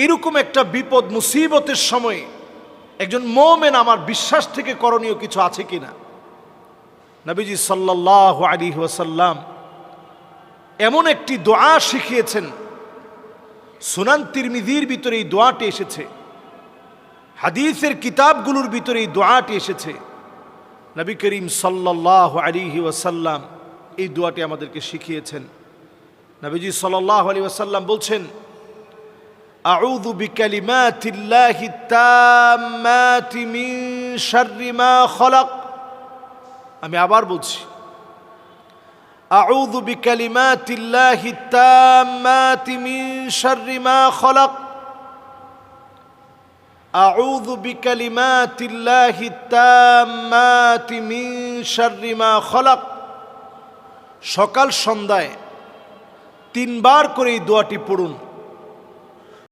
এরকম একটা বিপদ মুসিবতের সময় একজন মুমিন আমার বিশ্বাস থেকে করণীয় কিছু আছে কিনা। নবীজি সাল্লাল্লাহু আলাইহি ওয়াসাল্লাম এমন একটি দোয়া শিখিয়েছেন, সুনান তিরমিজির ভিতরে এই দোয়াটি এসেছে, হাদিসের কিতাবগুলোর ভিতরে এই দোয়াটি এসেছে। নবী করিম সাল্লাল্লাহু আলাইহি ওয়াসাল্লাম এই দোয়াটি আমাদেরকে শিখিয়েছেন। নবীজি সাল্লাল্লাহু আলাইহি ওয়াসাল্লাম বলছেন, আউযু বিকালিমাতিল্লাহি তাম্মাতি মিন শাররি মা খালাক। আমি আবার বলছি, আউযু বিকালিমাতিল্লাহি তাম্মাতি মিন শাররি মা খালাক। আউযু বিকালিমাতিল্লাহি তাম্মাতি মিন শাররি মা খালাক। সকাল সন্ধ্যায় 3 বার করে এই দোয়াটি পড়ুন।